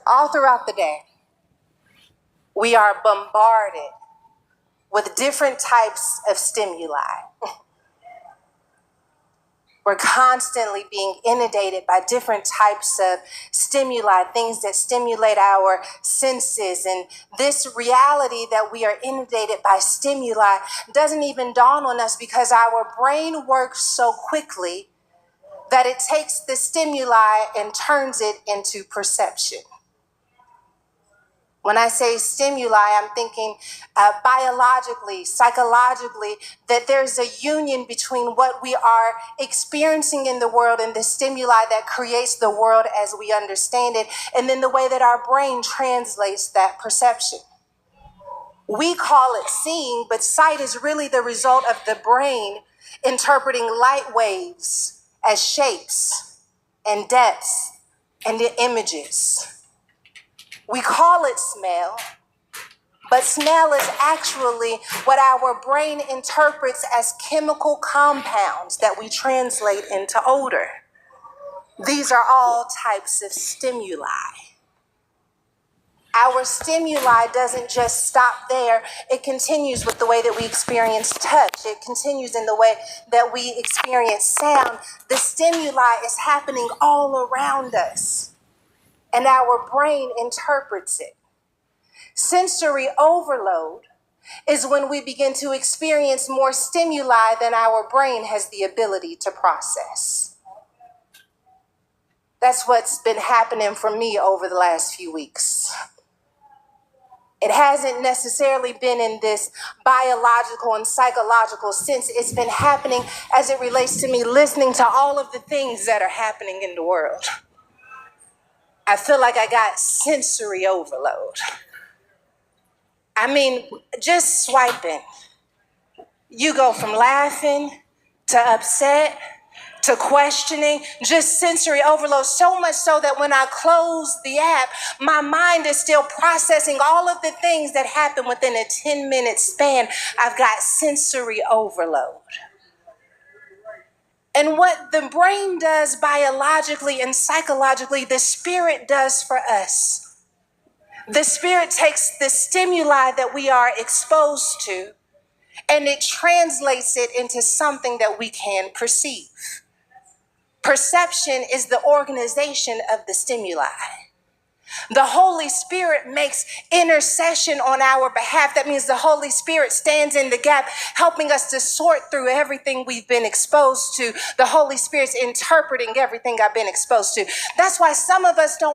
All throughout the day, we are bombarded with different types of stimuli. We're constantly being inundated by different types of stimuli, things that stimulate our senses. And this reality that we are inundated by stimuli doesn't even dawn on us because our brain works so quickly that it takes the stimuli and turns it into perception. When I say stimuli, I'm thinking biologically, psychologically, that there's a union between what we are experiencing in the world and the stimuli that creates the world as we understand it, and then the way that our brain translates that perception. We call it seeing, but sight is really the result of the brain interpreting light waves as shapes and depths and images. We call it smell, but smell is actually what our brain interprets as chemical compounds that we translate into odor. These are all types of stimuli. Our stimuli doesn't just stop there. It continues with the way that we experience touch. It continues in the way that we experience sound. The stimuli is happening all around us, and our brain interprets it. Sensory overload is when we begin to experience more stimuli than our brain has the ability to process. That's what's been happening for me over the last few weeks. It hasn't necessarily been in this biological and psychological sense. It's been happening as it relates to me listening to all of the things that are happening in the world. I feel like I got sensory overload. I mean, just swiping. You go from laughing to upset to questioning, just sensory overload, so much so that when I close the app, my mind is still processing all of the things that happen within a 10-minute span. I've got sensory overload. And what the brain does biologically and psychologically, the spirit does for us. The spirit takes the stimuli that we are exposed to and it translates it into something that we can perceive. Perception is the organization of the stimuli. The Holy Spirit makes intercession on our behalf. That means the Holy Spirit stands in the gap, helping us to sort through everything we've been exposed to. The Holy Spirit's interpreting everything I've been exposed to. That's why some of us don't